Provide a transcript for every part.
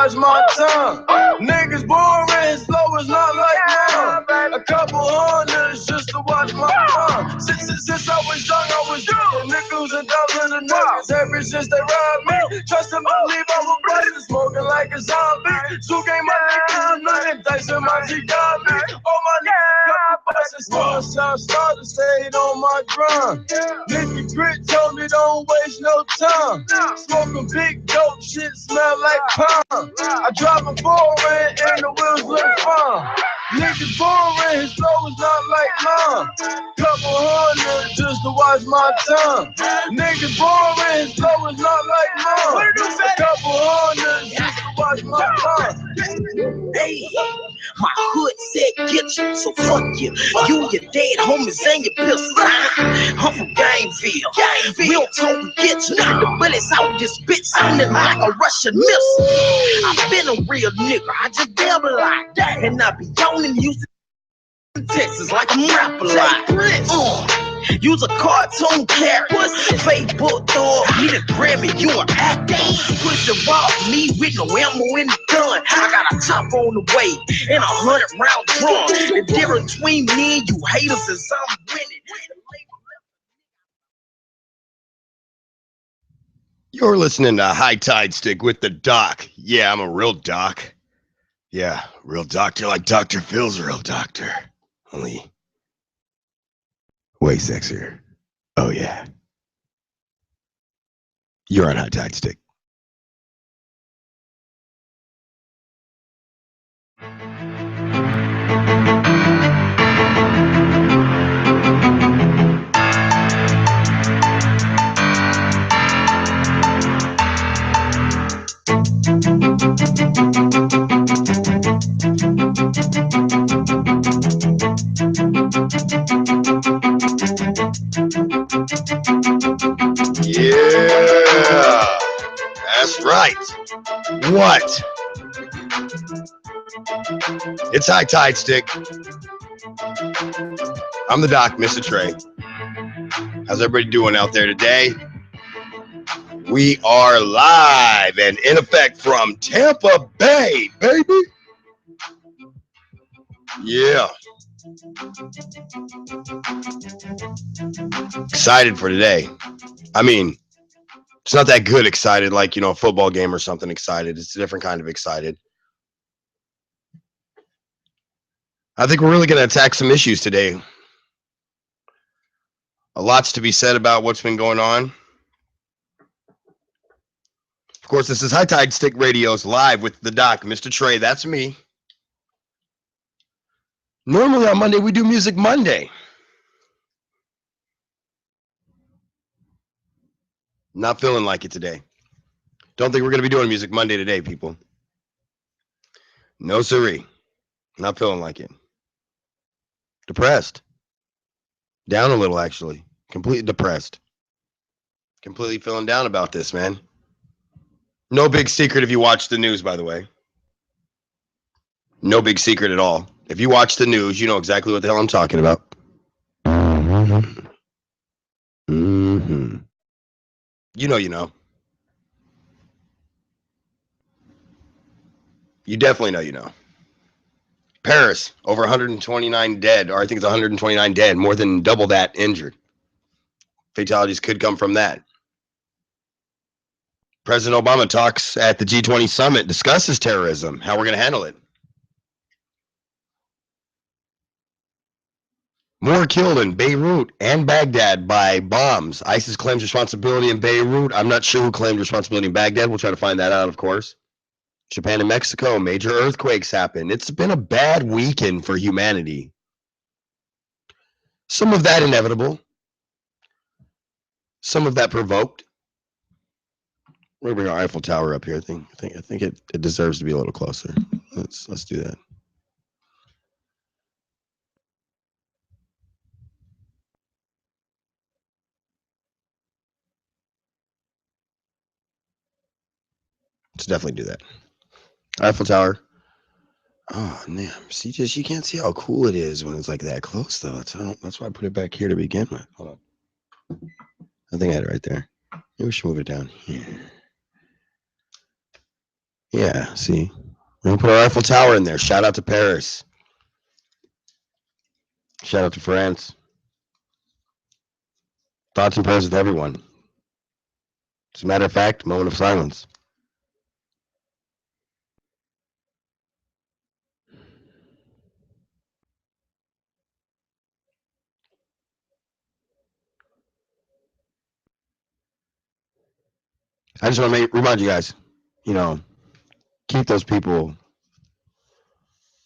watch my tongue. Niggas boring, slow is not like mine. A couple hundreds just to watch my tongue. Since I was young, I was doing nickels and dollars and nuggets. Ever since they robbed me, trust and believe I was blessed. Smoking like a zombie. Zoo game, my niggas is nothing. Dyson, my G got me. All my niggas got buses. North, south, started, stayed on my drum. Nigga Grit told me don't waste no time. Smoking big dope, shit smell like pine. I drive a foreign and the wheels look fine. Niggas boring, his flow is not like mine. Couple hundred just to watch my tongue. Niggas boring, his flow is not like mine. A couple hundred just to watch my tongue. Hey, my hood said get you, so fuck you. You, your dead homies, and your pistol. I'm from Gameville. We don't talk, we get you. The bullets out this bitch sounding like a Russian missile. I've been a real nigga, I just devil like that. And I be yawning Houston, Texas like I'm rapper like. Use a cartoon character, Facebook dog, need a Grammy, you an actor. Push the rock, me with no ammo in the gun. I got a top on the way and 100-round drum. The difference between me and you haters is I'm winning. You're listening to High Tide Stick with the Doc. Yeah, I'm a real doc. Yeah, real doctor like Dr. Phil's a real doctor. Only way sexier. Oh, yeah. You're on High Tide Stick. Yeah, that's right. What? It's High Tide Stick. I'm the Doc MistaTre. How's everybody doing out there today? We are live and in effect from Tampa Bay, baby. Yeah. Excited for today. I mean, it's not that good excited, like, a football game or something excited. It's a different kind of excited. I think we're really going to attack some issues today. A lot's to be said about what's been going on. Of course, this is High Tide Stick Radio's live with the Doc MistaTre. That's me. Normally on Monday, we do Music Monday. Not feeling like it today. Don't think we're going to be doing Music Monday today, people. No siree. Not feeling like it. Depressed. Down a little, actually. Completely depressed. Completely feeling down about this, man. No big secret if you watch the news, by the way. No big secret at all. If you watch the news, you know exactly what the hell I'm talking about. Mm-hmm. Mm-hmm. You know. You definitely know. Paris, over 129 dead, or I think it's 129 dead, more than double that injured. Fatalities could come from that. President Obama talks at the G20 summit, discusses terrorism, how we're going to handle it. More killed in Beirut and Baghdad by bombs. ISIS claims responsibility in Beirut. I'm not sure who claimed responsibility in Baghdad. We'll try to find that out, of course. Japan and Mexico, major earthquakes happen. It's been a bad weekend for humanity. Some of that inevitable. Some of that provoked. We're gonna bring our Eiffel Tower up here. I think it deserves to be a little closer. Let's do that. Let's definitely do that. Eiffel Tower. Oh, damn. See, just you can't see how cool it is when it's like that close, though. That's why I put it back here to begin with. Hold on. I think I had it right there. Maybe we should move it down here. Yeah, see, we're gonna put our Eiffel Tower in there. Shout out to Paris. Shout out to France. Thoughts and prayers with everyone. As a matter of fact, moment of silence. I just want to remind you guys, you know, keep those people,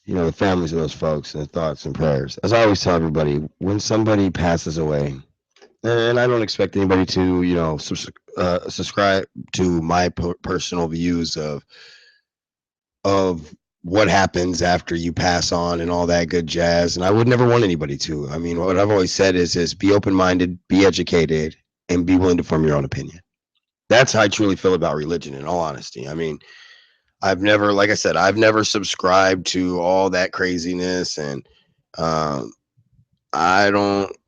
the families of those folks, in thoughts and prayers. As I always tell everybody, when somebody passes away, and I don't expect anybody to, subscribe to my personal views of what happens after you pass on and all that good jazz. And I would never want anybody to. I mean, what I've always said is be open-minded, be educated, and be willing to form your own opinion. That's how I truly feel about religion, in all honesty. I mean, I've never, like I said, I've never subscribed to all that craziness, and um, I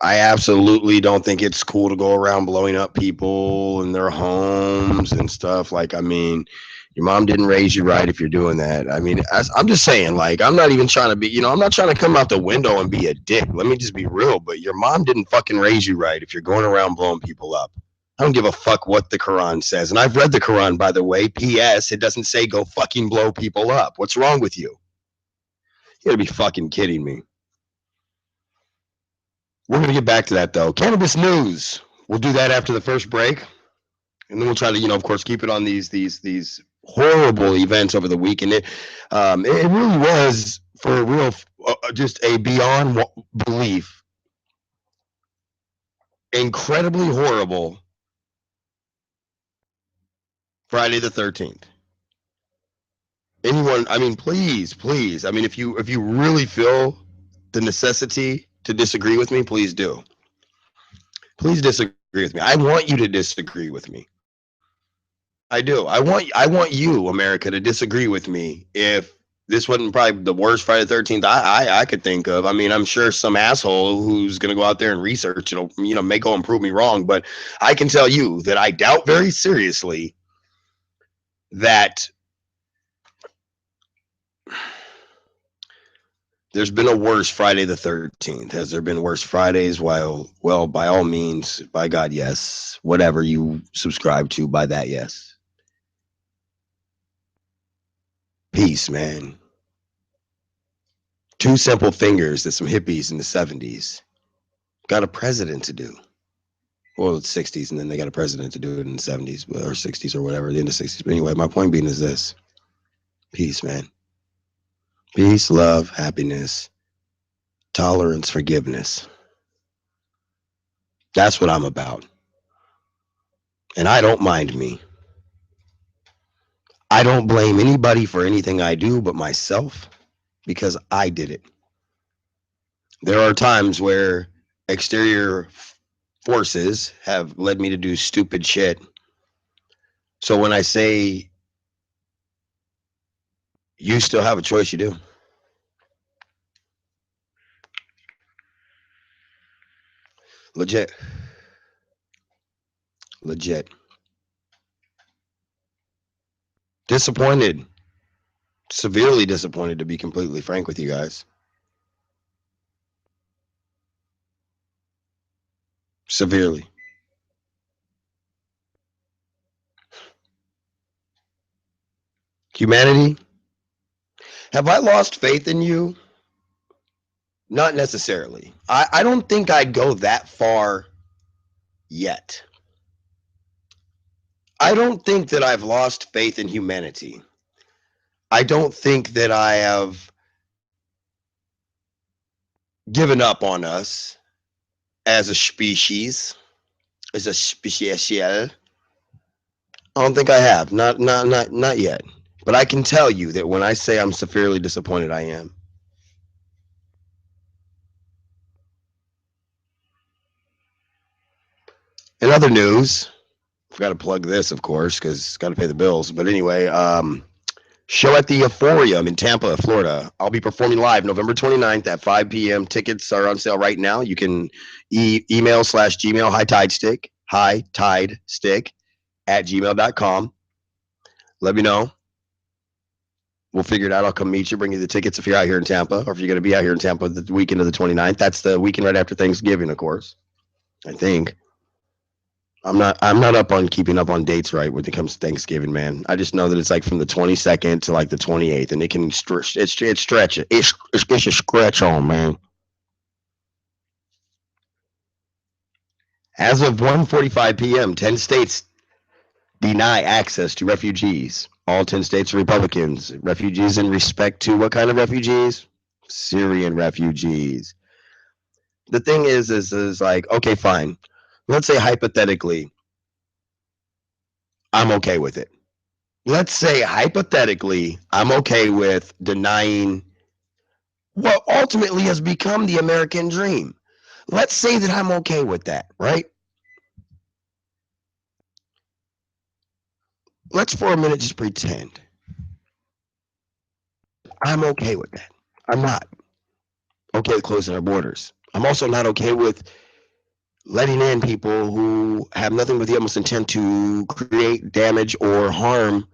absolutely don't think it's cool to go around blowing up people and their homes and stuff. Like, I mean, your mom didn't raise you right if you're doing that. I mean, I'm just saying, like, I'm not even trying to be, I'm not trying to come out the window and be a dick. Let me just be real. But your mom didn't fucking raise you right if you're going around blowing people up. I don't give a fuck what the Quran says. And I've read the Quran, by the way. P.S. It doesn't say go fucking blow people up. What's wrong with you? You gotta be fucking kidding me. We're going to get back to that, though. Cannabis news. We'll do that after the first break. And then we'll try to, of course, keep it on these horrible events over the weekend. It really was, for real, just a beyond belief, incredibly horrible Friday the 13th. Anyone, I mean, please. I mean, if you really feel the necessity to disagree with me, please do. Please disagree with me. I want you to disagree with me. I do. I want you, America, to disagree with me if this wasn't probably the worst Friday the 13th I could think of. I mean, I'm sure some asshole who's going to go out there and research it'll, may go and prove me wrong, but I can tell you that I doubt very seriously that there's been a worse Friday the 13th. Has there been worse Fridays? Well, by all means, by God, yes. Whatever you subscribe to, by that, yes. Peace, man. Two simple fingers that some hippies in the 70s got a president to do. Well, it's 60s, and then they got a president to do it in the 70s or 60s or whatever, the end of 60s. But anyway, my point being is this: peace, man. Peace, love, happiness, tolerance, forgiveness. That's what I'm about. And I don't mind me. I don't blame anybody for anything I do but myself because I did it. There are times where exterior forces have led me to do stupid shit. So when I say you still have a choice, you do. Legit. Legit. Disappointed. Severely disappointed, to be completely frank with you guys. Severely. Humanity, have I lost faith in you? Not necessarily. I don't think I'd go that far yet. I don't think that I've lost faith in humanity. I don't think that I have given up on us as a species, as a species. I don't think I have. Not yet. But I can tell you that when I say I'm severely disappointed, I am. In other news, I've got to plug this, of course, because got to pay the bills. But anyway, show at the Euphorium in Tampa, Florida. I'll be performing live November 29th at 5 p.m. Tickets are on sale right now. You can email/Gmail high tide stick at gmail.com. Let me know. We'll figure it out. I'll come meet you, bring you the tickets if you're out here in Tampa, or if you're going to be out here in Tampa the weekend of the 29th. That's the weekend right after Thanksgiving, of course. I think. I'm not up on keeping up on dates right when it comes to Thanksgiving, man. I just know that it's like from the 22nd to like the 28th, and it can stretch. It's stretch. It's a stretch on, man. As of 1:45 p.m., 10 states deny access to refugees. All 10 states are Republicans. Refugees in respect to what kind of refugees? Syrian refugees. The thing is like, okay, fine. Let's say hypothetically, I'm okay with it. Let's say hypothetically, I'm okay with denying what ultimately has become the American dream. Let's say that I'm okay with that, right? Let's for a minute just pretend I'm okay with that. I'm not okay with closing our borders. I'm also not okay with letting in people who have nothing but the utmost intent to create damage or harm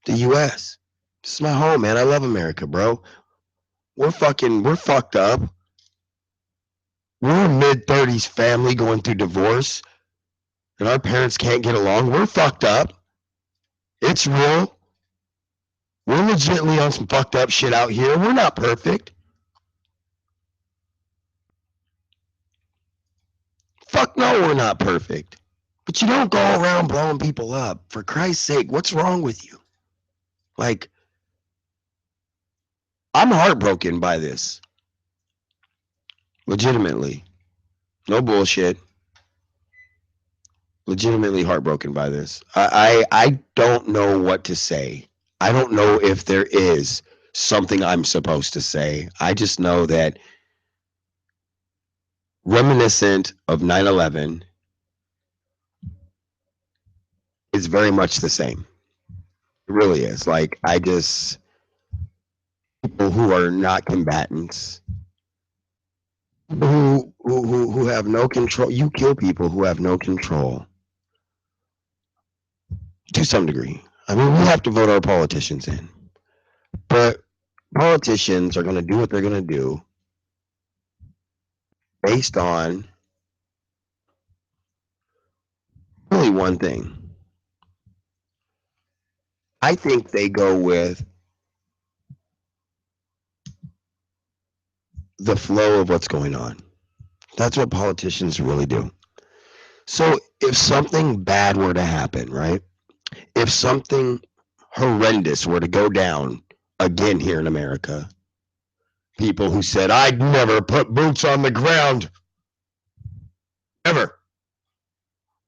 the U.S. This is my home, man. I love America, bro. We're fucked up. We're a mid-30s family going through divorce, and our parents can't get along. We're fucked up. It's real. We're legitimately on some fucked up shit out here. We're not perfect. Fuck no, we're not perfect. But you don't go around blowing people up. For Christ's sake, what's wrong with you? Like, I'm heartbroken by this. Legitimately. No bullshit. Legitimately heartbroken by this. I don't know what to say. I don't know if there is something I'm supposed to say. I just know that reminiscent of 9/11 is very much the same. It really is. Like, I just, people who are not combatants, who have no control. You kill people who have no control to some degree. I mean, we have to vote our politicians in, but politicians are going to do what they're going to do based on really one thing. I think they go with the flow of what's going on. That's what politicians really do. So if something bad were to happen, right? If something horrendous were to go down again here in America, people who said, I'd never put boots on the ground, ever,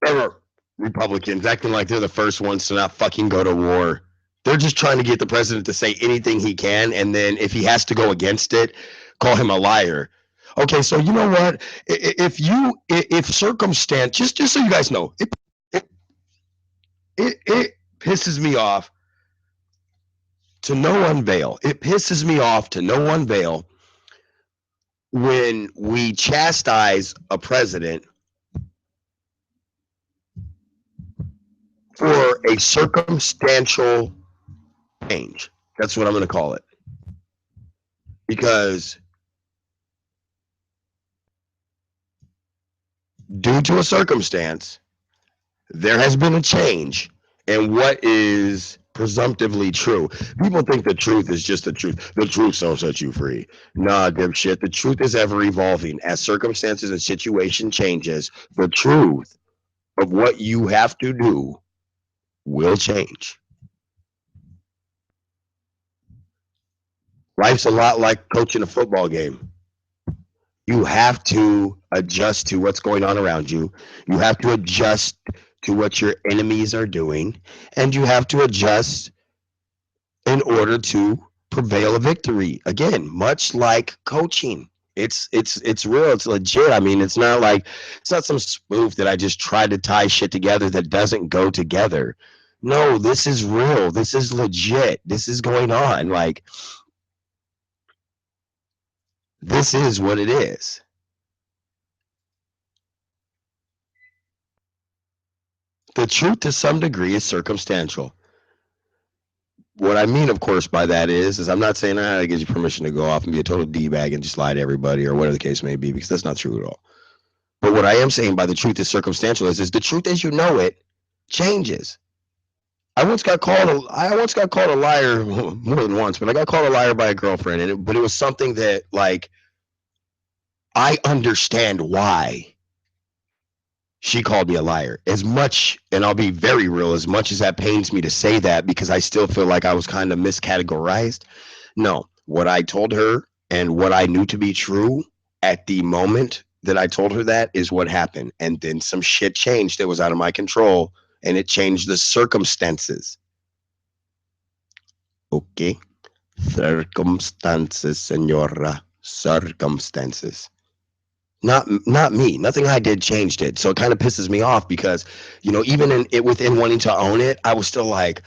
ever. Republicans acting like they're the first ones to not fucking go to war. They're just trying to get the president to say anything he can, and then if he has to go against it, call him a liar. Okay, so you know what? If circumstance, just so you guys know, it, it pisses me off to no unveil. It pisses me off to no unveil when we chastise a president for a circumstantial change. That's what I'm going to call it. Because due to a circumstance, there has been a change in what is presumptively true. People think the truth is just the truth. The truth will set you free. Nah, dipshit. The truth is ever evolving. As circumstances and situation changes, the truth of what you have to do will change. Life's a lot like coaching a football game. You have to adjust to what's going on around you. You have to adjust to what your enemies are doing, and you have to adjust in order to prevail a victory. Again, much like coaching. It's real, it's legit. I mean, it's not some spoof that I just try to tie shit together that doesn't go together. No, this is real. This is legit. This is going on. Like, this is what it is. The truth to some degree is circumstantial. what I mean, of course, by that is I'm not saying I gives you permission to go off and be a total d-bag and just lie to everybody or whatever the case may be, because that's not true at all. But what I am saying by the truth is circumstantial is the truth as you know it changes. I once got called a liar more than once, but I got called a liar by a girlfriend, but it was something that, like, I understand why she called me a liar. As much, and I'll be very real, as much as that pains me to say that, because I still feel like I was kind of miscategorized. No, what I told her and what I knew to be true at the moment that I told her that is what happened. And then some shit changed that was out of my control, and it changed the circumstances. Okay. Circumstances, senora. Circumstances. Not me. Nothing I did changed it. So it kind of pisses me off because, even within wanting to own it, I was still like,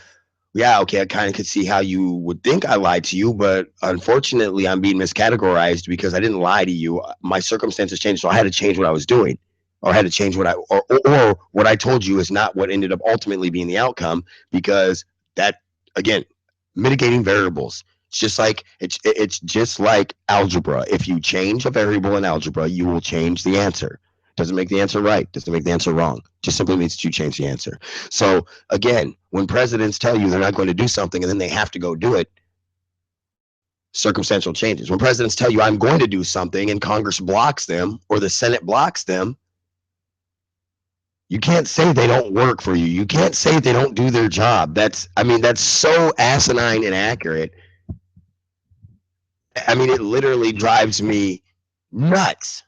yeah, okay, I kind of could see how you would think I lied to you, but unfortunately, I'm being miscategorized because I didn't lie to you. My circumstances changed, so I had to change what I was doing, or I had to change or what I told you is not what ended up ultimately being the outcome, because that, again, mitigating variables. It's just like algebra. If you change a variable in algebra, you will change the answer. Doesn't make the answer right. Doesn't make the answer wrong. Just simply means that you change the answer. So again, when presidents tell you they're not going to do something and then they have to go do it, circumstantial changes. When presidents tell you I'm going to do something and Congress blocks them or the Senate blocks them, you can't say they don't work for you. You can't say they don't do their job. That's so asinine and accurate. It literally drives me nuts.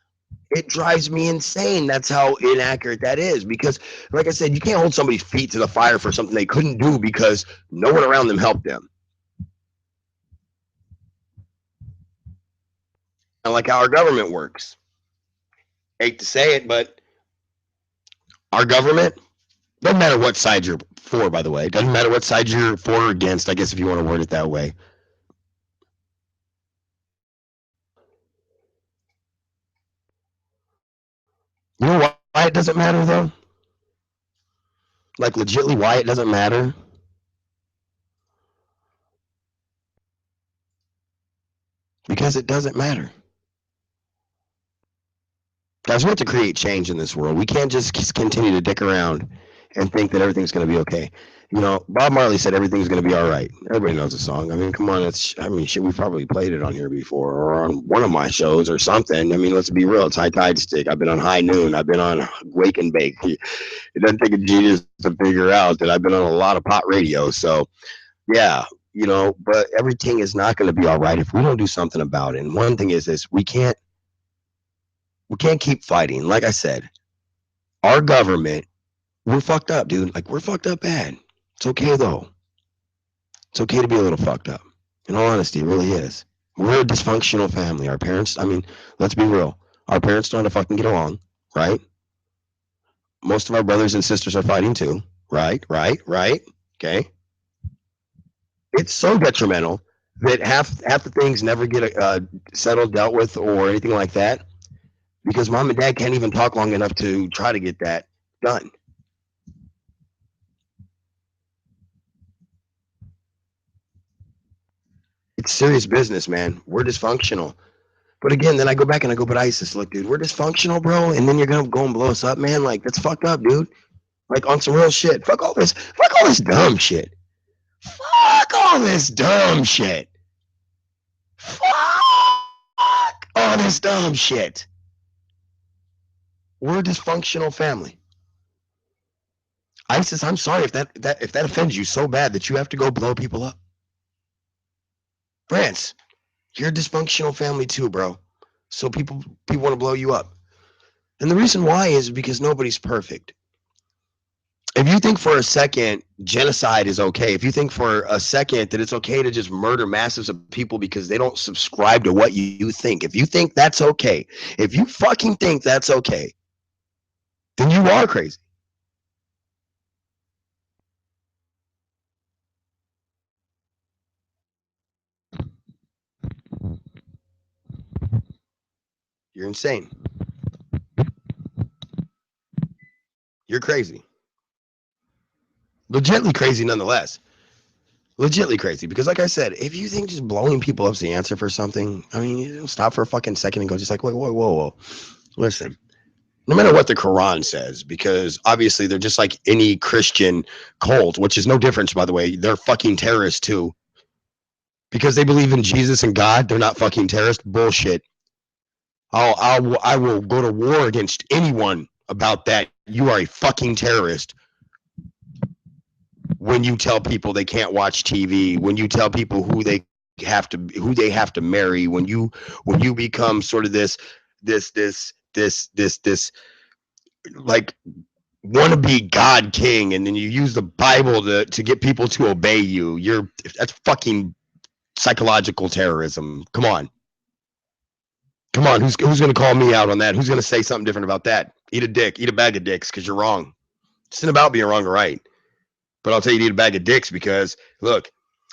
It drives me insane. That's how inaccurate that is. Because, like I said, you can't hold somebody's feet to the fire for something they couldn't do because no one around them helped them. And like how our government works. Hate to say it, but our government, doesn't matter what side you're for, by the way. Doesn't matter what side you're for or against, I guess, if you want to word it that way. You know why it doesn't matter, though? Like, legitly, why it doesn't matter? Because it doesn't matter. Guys, we have to create change in this world. We can't just continue to dick around and think that everything's going to be okay. Bob Marley said everything's going to be all right. Everybody knows the song. Come on. Shit, we probably played it on here before or on one of my shows or something. Let's be real. It's High Tide Stick. I've been on High Noon. I've been on Wake and Bake. It doesn't take a genius to figure out that I've been on a lot of pot radio. So, yeah, but everything is not going to be all right if we don't do something about it. And one thing is this: we can't keep fighting. Like I said, our government, we're fucked up, dude. Like, we're fucked up bad. It's okay, though. It's okay to be a little fucked up. In all honesty, it really is. We're a dysfunctional family. Our parents, let's be real. Our parents don't know how to fucking get along, right? Most of our brothers and sisters are fighting too, right? Right? Right? Okay. It's so detrimental that half the things never get settled, dealt with, or anything like that, because mom and dad can't even talk long enough to try to get that done. It's serious business, man. We're dysfunctional. But again, then I go back and I go, but ISIS, look, dude, we're dysfunctional, bro. And then you're gonna go and blow us up, man. Like, that's fucked up, dude. Like, on some real shit. Fuck all this dumb shit. Fuck all this dumb shit. Fuck all this dumb shit. We're a dysfunctional family. ISIS, I'm sorry if that offends you so bad that you have to go blow people up. France, you're a dysfunctional family too, bro. So people want to blow you up. And the reason why is because nobody's perfect. If you think for a second genocide is okay, if you think for a second that it's okay to just murder masses of people because they don't subscribe to what you think, if you think that's okay, if you fucking think that's okay, then you are crazy. You're insane. You're crazy. Legitimately crazy nonetheless. Legitly crazy. Because like I said, if you think just blowing people up's the answer for something, I mean, you don't stop for a fucking second and go just like, whoa. Listen, no matter what the Quran says, because obviously they're just like any Christian cult, which is no difference, by the way. They're fucking terrorists too. Because they believe in Jesus and God, they're not fucking terrorists. Bullshit. I will go to war against anyone about that. You are a fucking terrorist. When you tell people they can't watch TV, when you tell people who they have to marry, when you become sort of this like wannabe God king, and then you use the Bible to get people to obey you. That's fucking psychological terrorism. Come on. Who's gonna call me out on that? Who's gonna say something different about that? Eat a dick, eat a bag of dicks, because you're wrong. It's not about being wrong or right. But I'll tell you to eat a bag of dicks because look,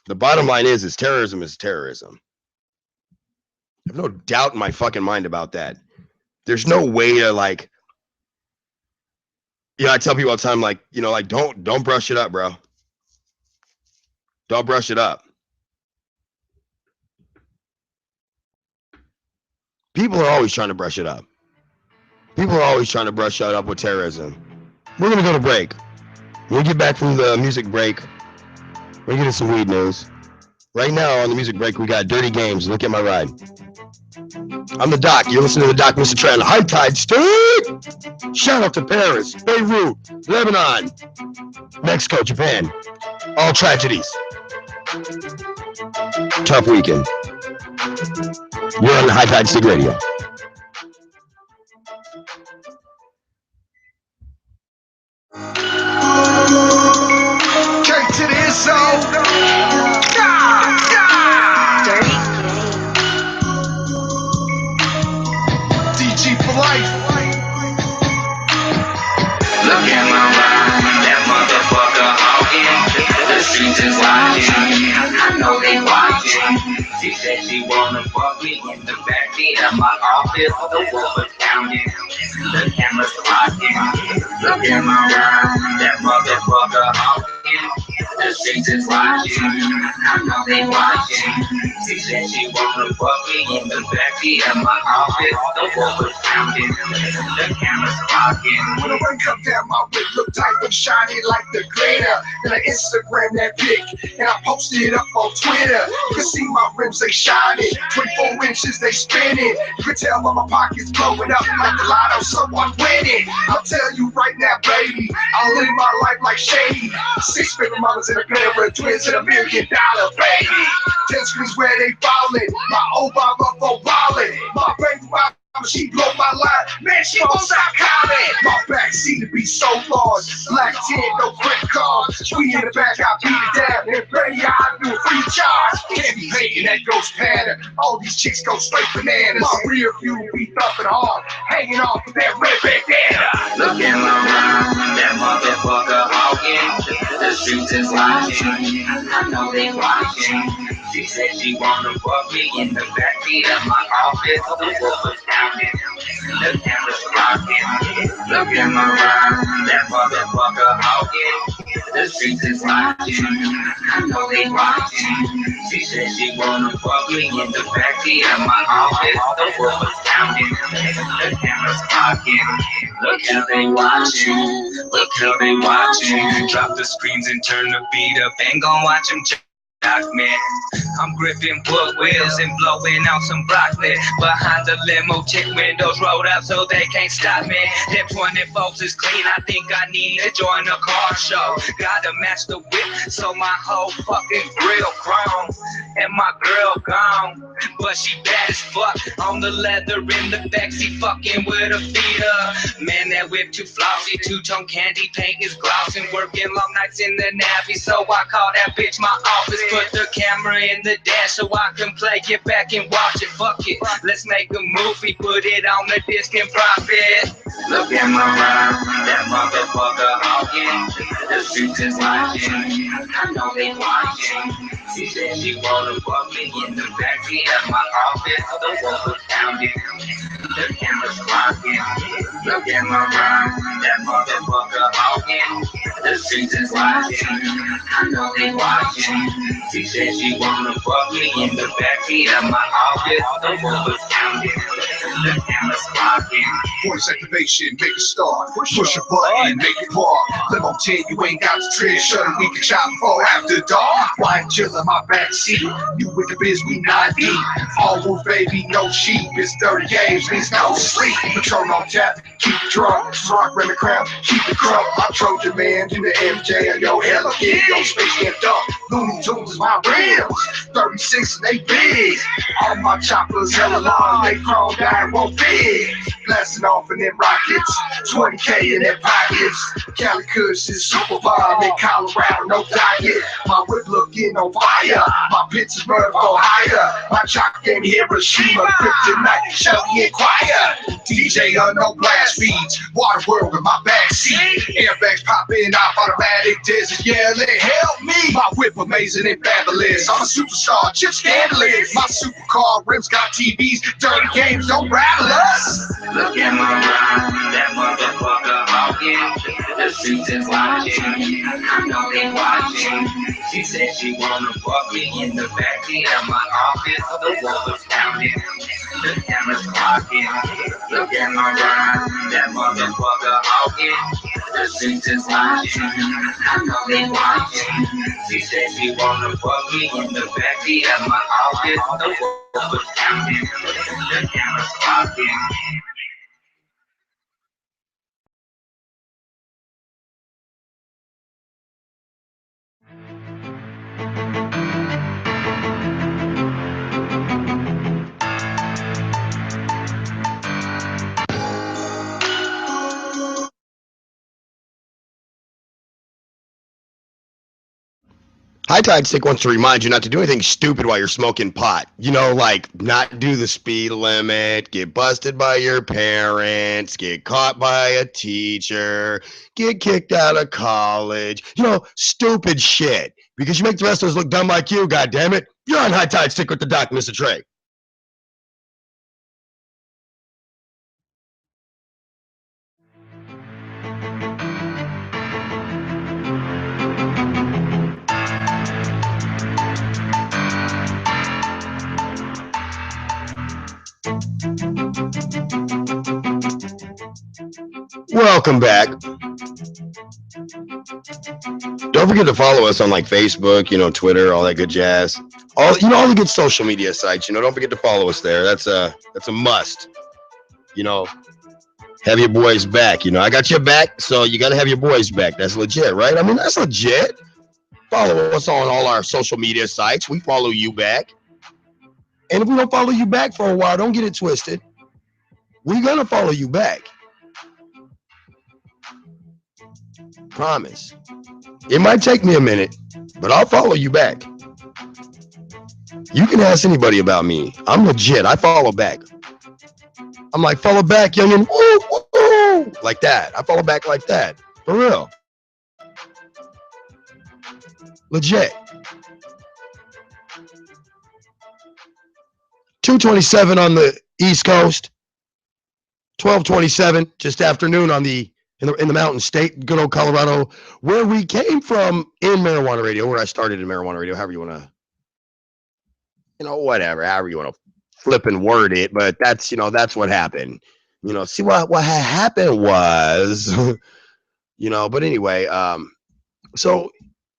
the bottom line is terrorism is terrorism. I have no doubt in my fucking mind about that. There's no way to like, I tell people all the time, like, like don't brush it up, bro. Don't brush it up. People are always trying to brush it up. People are always trying to brush it up with terrorism. We're gonna go to break. When we get back from the music break, we're gonna get into some weed news. Right now on the music break, we got Dirty Games. Look at my ride. I'm the Doc. You're listening to the Doc MistaTre on the High Tide State. Shout out to Paris, Beirut, Lebanon, Mexico, Japan. All tragedies. Tough weekend. You're on the High Tide State Radio. K to the ISO. DG for life. Look at my ride, that motherfucker hogging. The streets is watching, I know they watching. She said she wanna fuck me in the backseat of my office. The wolf was pounding, the camera's clocking. Look at my ride, that motherfucker hogging. The streets is watching, I know they watching. She said she wanna fuck me in the backseat of my office. The wolf was pounding, the camera's clocking. When the rain come down, my whip look tight and shiny like the glitter. Then I Instagram that pic and I posted it up on Twitter. You can see my rims, they shining, 24 inches, they spinning. You can tell by my pockets blowing up like the lotto, someone winning. I'll tell you right now, baby, I live my life like shady. 6 baby mamas and a pair of twins and $1 million baby. 10 screens where they falling, my Obama for wallet. My baby mama, she blow my line, man, she won't stop calling. My backseat to be so large, black 10, no credit cards. We in the back, I beat it down, and baby, I do a free charge. Can't be hating that ghost pattern, all these chicks go straight bananas. My rear view be thumping hard, hanging off with that red bandana. Look at my ride, that motherfucker hogging. The streets is watching, I know they watching. She said she wanna fuck me in the backseat of my office. The wolf was pounding, the camera's rocking. Look at my ride, that motherfucker hogging. The streets is watching, I know they watching. She said she wanna fuck me in the backseat of my office. The wolf was pounding, the camera's rocking. Look how they watching, look how they watching. Drop the screens and turn the beat up and gon' watch them man. I'm gripping wood wheels and blowing out some broccoli. Behind the limo, check windows rolled up so they can't stop me. Them 20 folks is clean, I think I need to join a car show. Gotta match the whip, so my whole fucking grill chrome. And my girl gone, but she bad as fuck. On the leather in the backseat, fucking with her feet up. Man, that whip too flossy, two-tone candy paint is glossing. Working long nights in the Navy, so I call that bitch my office. Put the camera in the dash so I can play it back and watch it. Fuck it, let's make a movie, put it on the disc and profit. Look at my ride, that motherfucker hogging. The streets is watching, I know they watching. She said she wanna fuck me in the backseat of my office. The wall was pounded, the camera's rocking. Look at my rhyme, that motherfucker talking. The streets is watching, I know they watching. She said she wanna fuck me in the backseat of my office. The wall was pounded, the camera's rocking. Voice activation, make it start. Push a button, make it walk. Live on 10, you ain't got the trick. Shut it, we can chop before after dark. Wine chill in my backseat. You with the biz, we not deep. All wolf, baby, no sheep. It's 30 games, means no sleep. Patron on tap, keep it drunk. Rock, rim the crowd, keep it crunk. I'm Trojan man, you the MJ. And yo, hell again, yo, space get dark. Looney Tunes is my rims. 36 and they big. All my choppers hella long, they chrome down, won't fit. Blasting off in them rockets, 20K in their pockets. Cali Kush is super bomb in Colorado, no diet. My whip looking on fire, my bitches burn for higher. My chalk in Hiroshima, kryptonite, Shelly and quiet. DJ no blast beats, water world in my backseat. Airbags popping off, automatic desert yelling, help me. My whip amazing and fabulous, I'm a superstar, chip scandalous. My supercar rims got TVs, dirty games don't rattle us. Look at my rhyme, that motherfucker talking. The streets is watching, I know they watching. She said she wanna fuck me in the backseat of my office. The wall was pounding, the camera's clocking. Look at my rhyme, that motherfucker talking. The streets is watching, I know they watching. She said she wanna fuck me in the backseat of my office. The wall was pounding, the camera's clocking. High Tide Stick wants to remind you not to do anything stupid while you're smoking pot. You know, like not do the speed limit, get busted by your parents, get caught by a teacher, get kicked out of college. You know, stupid shit. Because you make the rest of us look dumb like you, goddammit. You're on High Tide Stick with the Doc MistaTre. Welcome back. Don't forget to follow us on like Facebook, you know, Twitter, all that good jazz. All the good social media sites. You know, don't forget to follow us there. That's a must. You know, have your boys back. You know, I got your back, so you got to have your boys back. That's legit, right? I mean, that's legit. Follow us on all our social media sites. We follow you back. And if we don't follow you back for a while, don't get it twisted. We're going to follow you back. Promise. It might take me a minute, but I'll follow you back. You can ask anybody about me. I'm legit. I follow back. I'm like, follow back, youngin'. Woo, woo, woo. Like that. I follow back like that. For real. Legit. 2:27 on the East Coast. 12:27 just afternoon on the in the Mountain State, good old Colorado, where we came from in marijuana radio, where I started in marijuana radio, however you want to, whatever, however you want to flip and word it, but that's, that's what happened. See what happened was, but anyway, so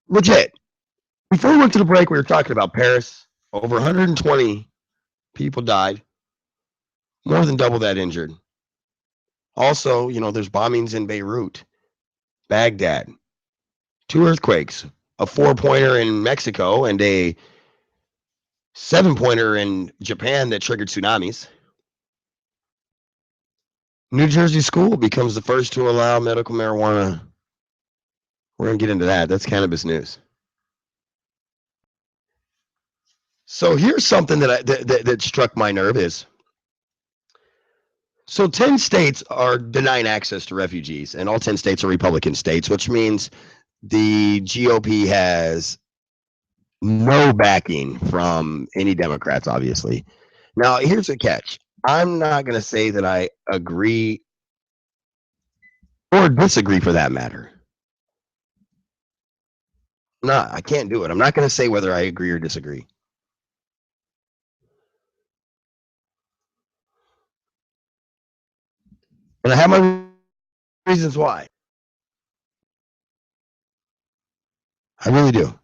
legit. Before we went to the break, we were talking about Paris. Over 120 people died, more than double that injured. Also, there's bombings in Beirut, Baghdad, 2 earthquakes, a 4-pointer in Mexico, and a 7-pointer in Japan that triggered tsunamis. New Jersey school becomes the first to allow medical marijuana. We're going to get into that. That's cannabis news. So here's something that struck my nerve is, so 10 states are denying access to refugees, and all 10 states are Republican states, which means the GOP has No backing from any Democrats, obviously. Now, here's a catch. I'm not going to say that I agree or disagree for that matter. No, I can't do it. I'm not going to say whether I agree or disagree. And I have my reasons why. I really do.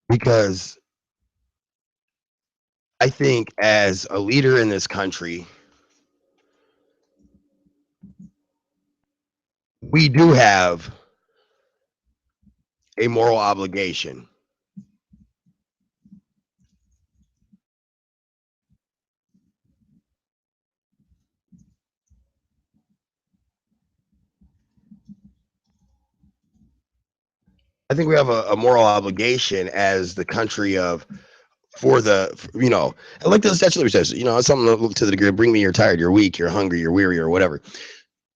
Because I think as a leader in this country, we do have a moral obligation. I think we have a moral obligation as the country of for the and like the statutory says, something to the degree bring me, you're tired, you're weak, you're hungry, you're weary, or whatever.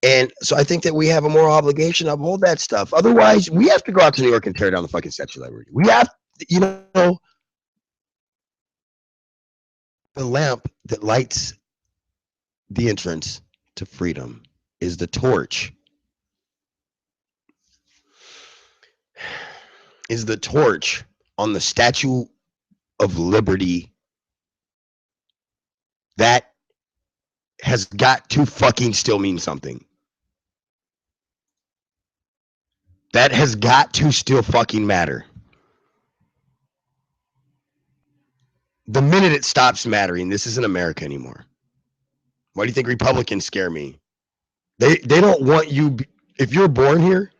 And so I think that we have a moral obligation to uphold that stuff. Otherwise, we have to go out to New York and tear down the fucking Statue of Liberty. We have, the lamp that lights the entrance to freedom is the torch. Is the torch on the Statue of Liberty that has got to fucking still mean something. That has got to still fucking matter. The minute it stops mattering, this isn't America anymore. Why do you think Republicans scare me? They don't want you, if you're born here,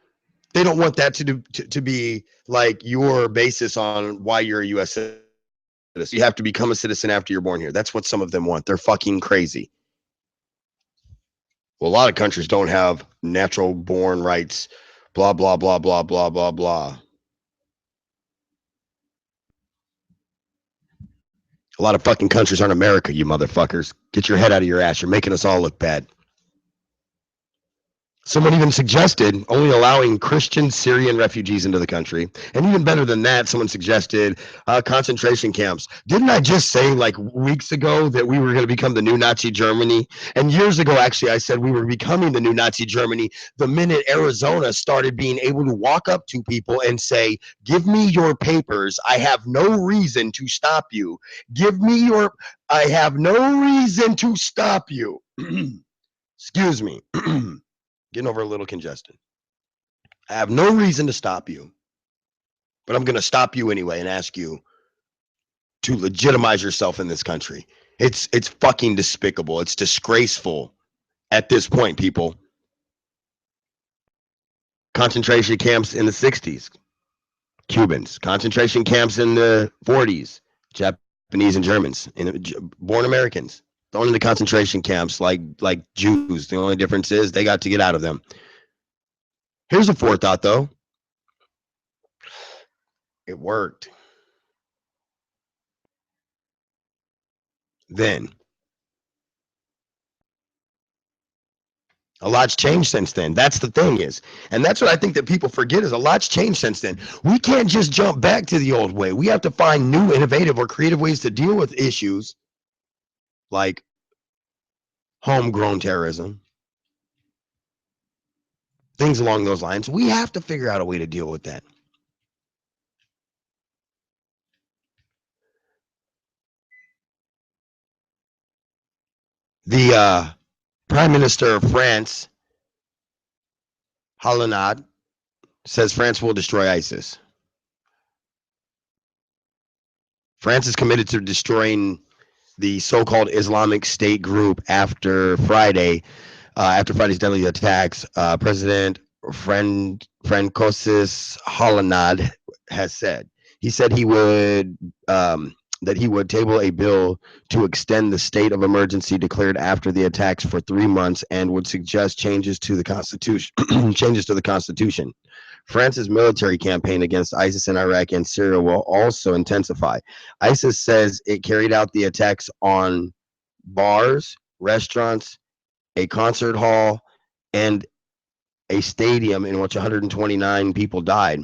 they don't want that to be like your basis on why you're a U.S. citizen. You have to become a citizen after you're born here. That's what some of them want. They're fucking crazy. Well, a lot of countries don't have natural born rights, blah, blah, blah, blah, blah, blah, blah. A lot of fucking countries aren't America, you motherfuckers. Get your head out of your ass. You're making us all look bad. Someone even suggested only allowing Christian Syrian refugees into the country. And even better than that, someone suggested concentration camps. Didn't I just say like weeks ago that we were going to become the new Nazi Germany? And years ago, actually, I said we were becoming the new Nazi Germany the minute Arizona started being able to walk up to people and say, give me your papers. I have no reason to stop you. I have no reason to stop you. Excuse me. Getting over a little congestion. I have no reason to stop you, but I'm going to stop you anyway and ask you to legitimize yourself in this country. It's fucking despicable. It's disgraceful at this point, people. Concentration camps in the 60s, Cubans. Concentration camps in the 40s, Japanese and Germans, born Americans. Thrown into concentration camps like Jews. The only difference is they got to get out of them. Here's a forethought, though. It worked. Then a lot's changed since then. That's the thing is, and that's what I think that people forget is a lot's changed since then. We can't just jump back to the old way. We have to find new, innovative, or creative ways to deal with issues like homegrown terrorism, things along those lines. We have to figure out a way to deal with that. The Prime Minister of France, Hollande, says France will destroy ISIS. France is committed to destroying the so-called Islamic State group after Friday's deadly attacks. President Francois Hollande has said. He said he would table a bill to extend the state of emergency declared after the attacks for 3 months and would suggest changes to the constitution. France's military campaign against ISIS in Iraq and Syria will also intensify. ISIS says it carried out the attacks on bars, restaurants, a concert hall, and a stadium in which 129 people died.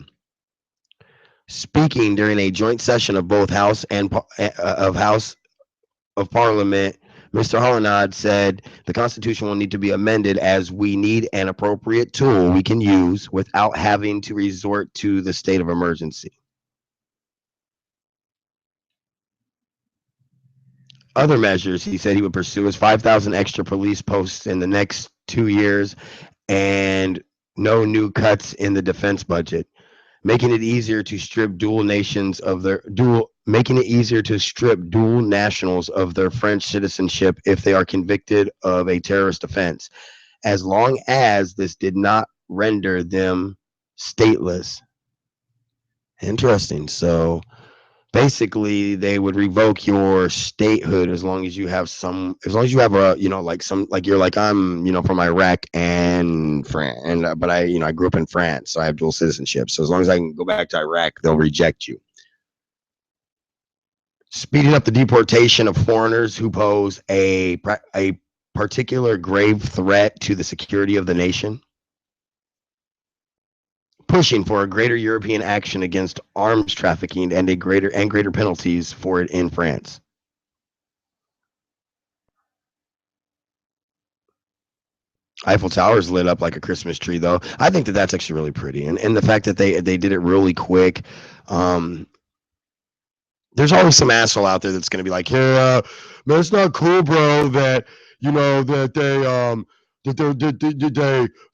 Speaking during a joint session of both House of Parliament, Mr. Hollanad said the Constitution will need to be amended as we need an appropriate tool we can use without having to resort to the state of emergency. Other measures he said he would pursue is 5,000 extra police posts in the next 2 years and no new cuts in the defense budget, making it easier to strip dual nationals of their French citizenship if they are convicted of a terrorist offense, as long as this did not render them stateless. Interesting. So basically they would revoke your statehood as long as you have a, like some, like you're like, I'm, from Iraq and France, and but I grew up in France, so I have dual citizenship. So as long as I can go back to Iraq, they'll reject you. Speeding up the deportation of foreigners who pose a particular grave threat to the security of the nation. Pushing for a greater European action against arms trafficking and greater penalties for it in France. Eiffel Tower is lit up like a Christmas tree, though. I think that that's actually really pretty, and the fact that they did it really quick. There's always some asshole out there that's going to be like, "Hey, man, it's not cool, bro. That that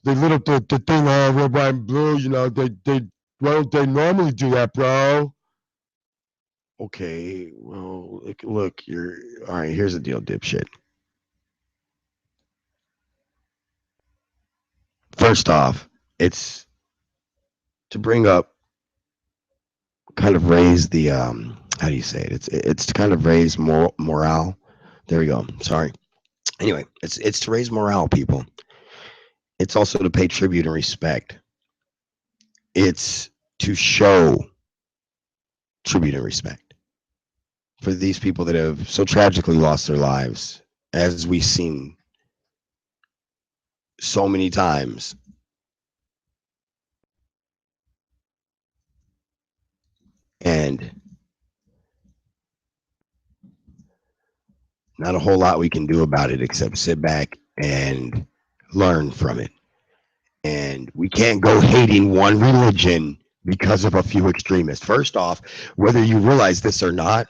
they lit up the thing all red, white, and blue. Why don't they normally do that, bro?" Okay, well, look, you're all right. Here's the deal, dipshit. First off, it's to bring up, kind of raise the how do you say it? It's to kind of raise morale. There we go. Sorry. Anyway, it's to raise morale, people. It's also to pay tribute and respect. It's to show tribute and respect for these people that have so tragically lost their lives, as we've seen so many times. And not a whole lot we can do about it except sit back and learn from it. And we can't go hating one religion because of a few extremists. First off, whether you realize this or not,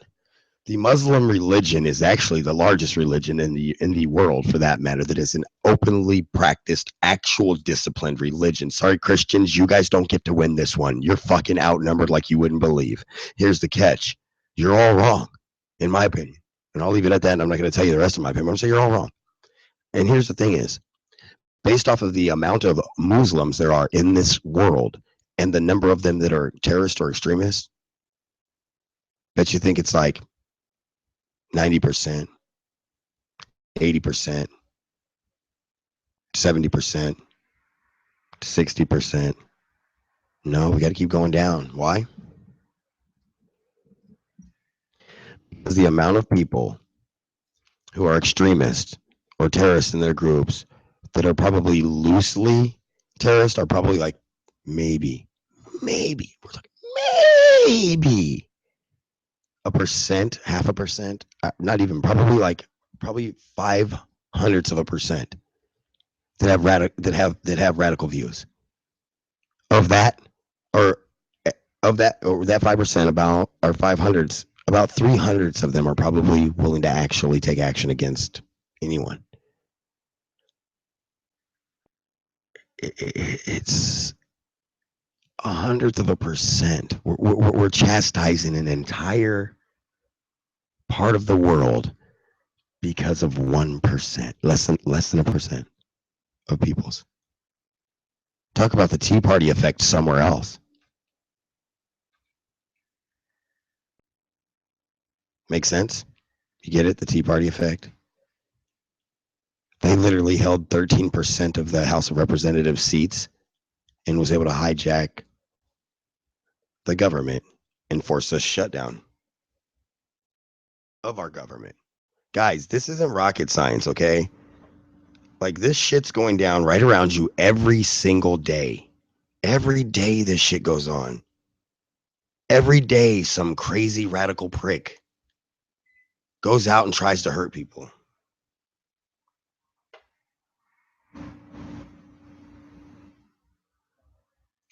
the Muslim religion is actually the largest religion in the world, for that matter, that is an openly practiced, actual disciplined religion. Sorry, Christians, you guys don't get to win this one. You're fucking outnumbered like you wouldn't believe. Here's the catch. You're all wrong, in my opinion. And I'll leave it at that, and I'm not going to tell you the rest of my opinion. I'm going to say you're all wrong. And here's the thing is, based off of the amount of Muslims there are in this world and the number of them that are terrorists or extremists, bet you think it's like 90%, 80%, 70%, 60%. No, we got to keep going down. Why? Because the amount of people who are extremists or terrorists in their groups that are probably loosely terrorists are probably like maybe, we're talking maybe a percent, half a percent, not even, probably 0.05% that have radical views. Of that, or that 5%, about, or 500s, about 300s of them are probably willing to actually take action against anyone. It's 0.01%. We're chastising an entire part of the world because of 1%, less than a percent of people's. Talk about the Tea Party effect somewhere else. Make sense? You get it? The Tea Party effect. They literally held 13% of the House of Representatives seats and was able to hijack the government and force a shutdown of our government. Guys, this isn't rocket science, okay? Like, this shit's going down right around you every single day. Every day this shit goes on. Every day some crazy radical prick goes out and tries to hurt people.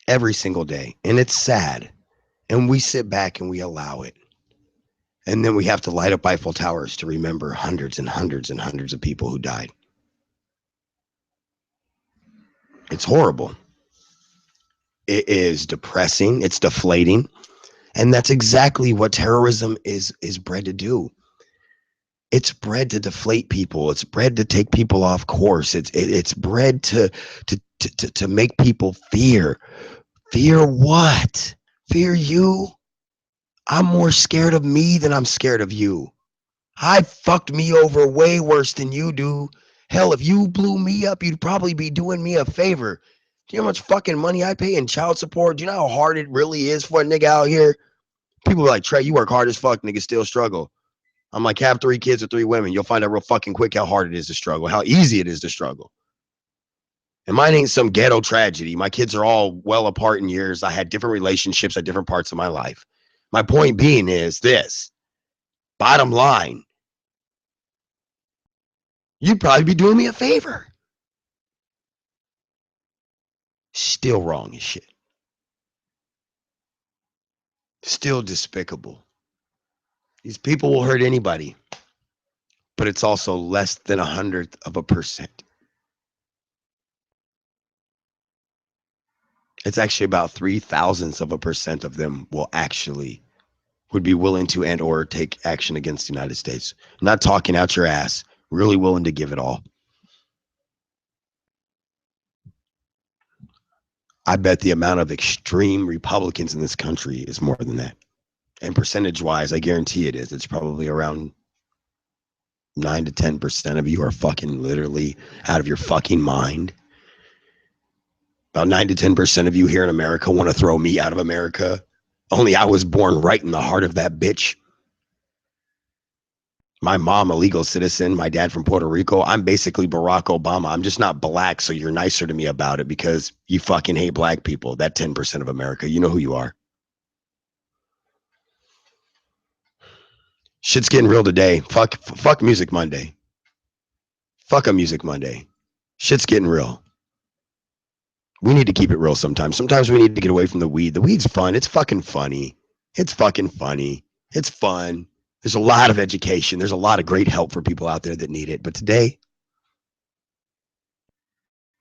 Every single day. And it's sad. And we sit back and we allow it. And then we have to light up Eiffel Towers to remember hundreds and hundreds and hundreds of people who died. It's horrible. It is depressing. It's deflating. And that's exactly what terrorism is bred to do. It's bred to deflate people. It's bred to take people off course. It's bred to make people fear. Fear what? Fear you? I'm more scared of me than I'm scared of you. I fucked me over way worse than you do. Hell, if you blew me up, you'd probably be doing me a favor. Do you know how much fucking money I pay in child support? Do you know how hard it really is for a nigga out here? People are like, Trey, you work hard as fuck, nigga, still struggle. I'm like, have 3 kids or 3 women. You'll find out real fucking quick how hard it is to struggle, how easy it is to struggle. And mine ain't some ghetto tragedy. My kids are all well apart in years. I had different relationships at different parts of my life. My point being is this. Bottom line, you'd probably be doing me a favor. Still wrong as shit. Still despicable. These people will hurt anybody, but it's also less than 0.01%. It's actually about 0.003% of them would be willing to and or take action against the United States. Not talking out your ass, really willing to give it all. I bet the amount of extreme Republicans in this country is more than that. And percentage-wise, I guarantee it is. It's probably around 9 to 10% of you are fucking literally out of your fucking mind. About 9 to 10% of you here in America want to throw me out of America. Only I was born right in the heart of that bitch. My mom, a legal citizen. My dad from Puerto Rico. I'm basically Barack Obama. I'm just not black, so you're nicer to me about it because you fucking hate black people. That 10% of America. You know who you are. Shit's getting real today. Fuck Music Monday. Fuck a Music Monday. Shit's getting real. We need to keep it real sometimes. Sometimes we need to get away from the weed. The weed's fun. It's fucking funny. It's fucking funny. It's fun. There's a lot of education. There's a lot of great help for people out there that need it. But today,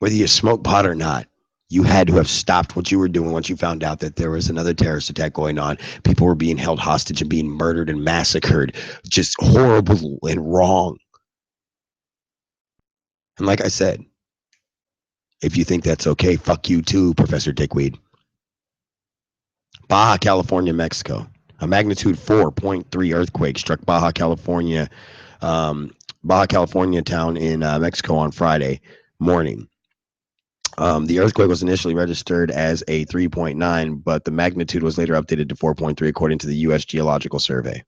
whether you smoke pot or not, you had to have stopped what you were doing once you found out that there was another terrorist attack going on. People were being held hostage and being murdered and massacred. Just horrible and wrong. And like I said, if you think that's okay, fuck you too, Professor Dickweed. Baja California, Mexico. A magnitude 4.3 earthquake struck Baja California town in Mexico on Friday morning. The earthquake was initially registered as a 3.9, but the magnitude was later updated to 4.3 according to the U.S. Geological Survey.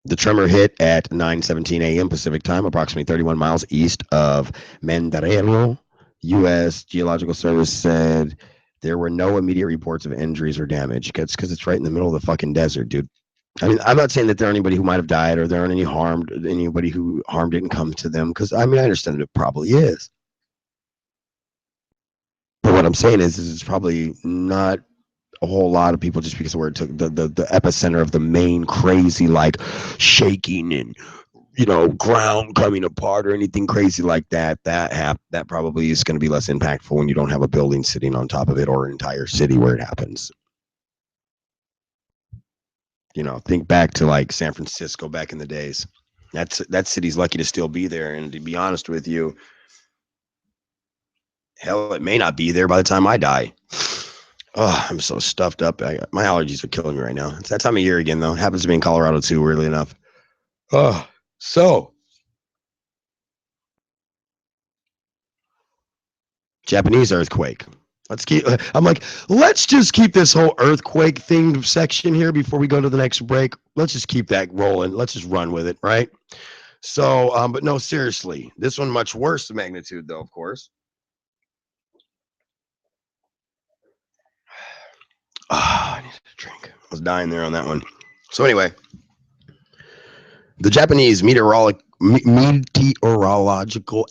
The tremor hit at 9:17 a.m. Pacific time, approximately 31 miles east of Mandarero. U.S. Geological Service said there were no immediate reports of injuries or damage. It's because it's right in the middle of the fucking desert, dude. I mean, I'm not saying that there are anybody who might have died or there aren't anybody who harm didn't come to them, because I mean, I understand that it probably is. But what I'm saying is it's probably not a whole lot of people just because of where it took the epicenter of the main crazy, like shaking and, you know, ground coming apart or anything crazy like that. That probably is going to be less impactful when you don't have a building sitting on top of it or an entire city where it happens. You know, think back to like San Francisco back in the days. That city's lucky to still be there. And to be honest with you, hell, it may not be there by the time I die. Oh, I'm so stuffed up. My allergies are killing me right now. It's that time of year again, though. It happens to be in Colorado, too, weirdly enough. Oh, so. Japanese earthquake. Let's just keep this whole earthquake themed section here before we go to the next break. Let's just keep that rolling. Let's just run with it, right? So, but no, seriously, this one much worse magnitude, though, of course. I need a drink. I was dying there on that one. So anyway, the Japanese meteorological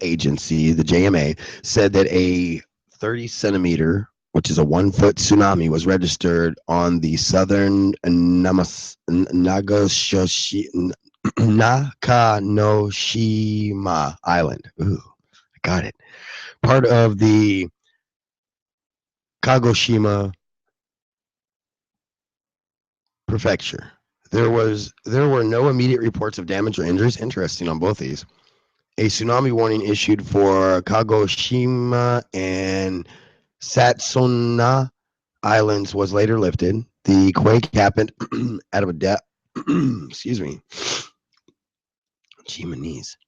agency, the JMA, said that a 30 centimeter, which is a 1 foot tsunami, was registered on the southern Nakanoshima Island. Ooh, I got it. Part of the Kagoshima Prefecture. There were no immediate reports of damage or injuries. Interesting on both these. A tsunami warning issued for Kagoshima and Satsuna Islands was later lifted. The quake happened out of a depth. Excuse me. Gee, my knees.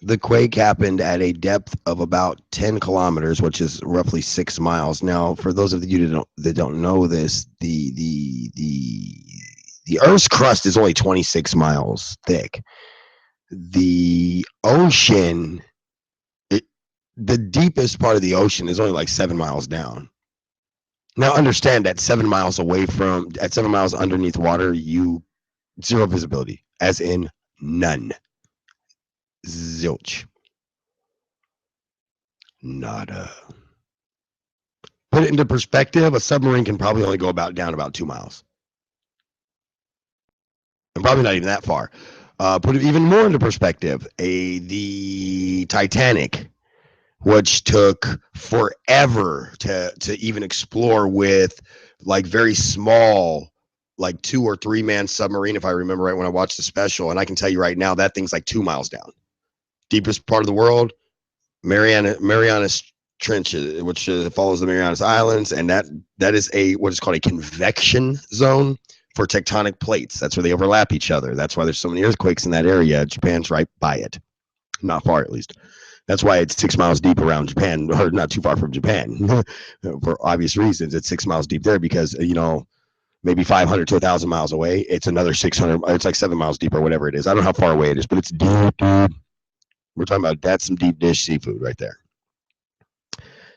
The quake happened at a depth of about 10 kilometers, which is roughly 6 miles. Now, for those of you that don't know this, the Earth's crust is only 26 miles thick. The ocean, the deepest part of the ocean is only like 7 miles down. Now, understand that 7 miles at 7 miles underneath water, zero visibility, as in none. Zilch. Nada. Put it into perspective, a submarine can probably only go down about 2 miles. And probably not even that far. Put it even more into perspective, the Titanic, which took forever to even explore with like very small, like 2 or 3 man submarine, if I remember right when I watched the special. And I can tell you right now, that thing's like 2 miles down. Deepest part of the world, Marianas Trench, which follows the Marianas Islands, and that is what is called a convection zone for tectonic plates. That's where they overlap each other. That's why there's so many earthquakes in that area. Japan's right by it, not far at least. That's why it's 6 miles deep around Japan, or not too far from Japan, for obvious reasons. It's 6 miles deep there because maybe 500 to 1,000 miles away, it's another 600. It's like 7 miles deep or whatever it is. I don't know how far away it is, but it's deep, dude. We're talking about that's some deep dish seafood right there.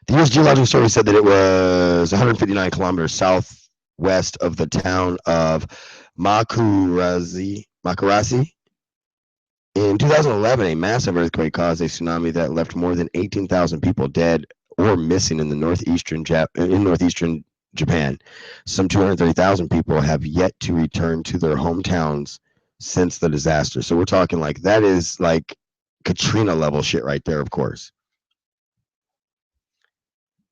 The U.S. Geological Survey said that it was 159 kilometers southwest of the town of Makurasi. In 2011, a massive earthquake caused a tsunami that left more than 18,000 people dead or missing in northeastern Japan. Some 230,000 people have yet to return to their hometowns since the disaster. So we're talking like that is like Katrina level shit right there, of course.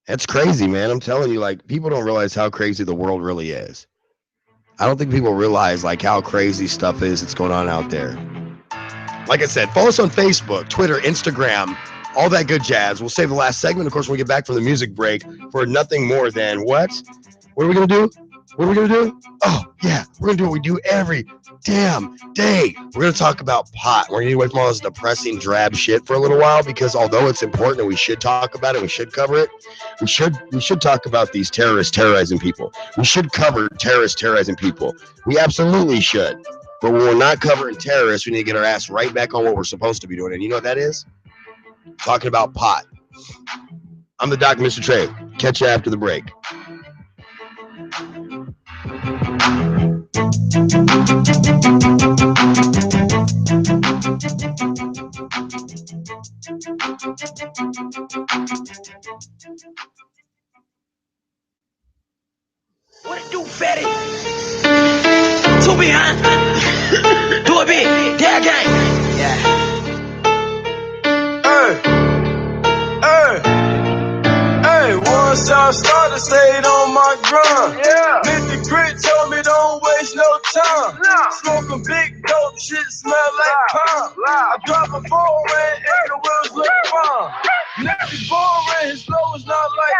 That's crazy, man. I'm telling you, like, people don't realize how crazy the world really is. I don't think people realize like how crazy stuff is that's going on out there. Like I said, follow us on Facebook, Twitter, Instagram, all that good jazz. We'll save the last segment, of course, when we get back from the music break for nothing more than what? What are we going to do? What are we going to do? Oh, yeah, we're going to do what we do every damn day. We're going to talk about pot. We're going to get away from all this depressing, drab shit for a little while because although it's important and we should talk about it, we should cover it, we should talk about these terrorists terrorizing people. We should cover terrorists terrorizing people. We absolutely should. But when we're not covering terrorists, we need to get our ass right back on what we're supposed to be doing. And you know what that is? Talking about pot. I'm the Doc MistaTre. Catch you after the break. What it do, fatty? Two behind. Do it big. Yeah, gang. Yeah. Once I started, stayed on my grind. Yeah. Mr. Grit told me don't waste no time. Nah. Smoking big dope, shit smell like pine. I drop a foreign and the wheels look fine. Niggas boring, his flow is not like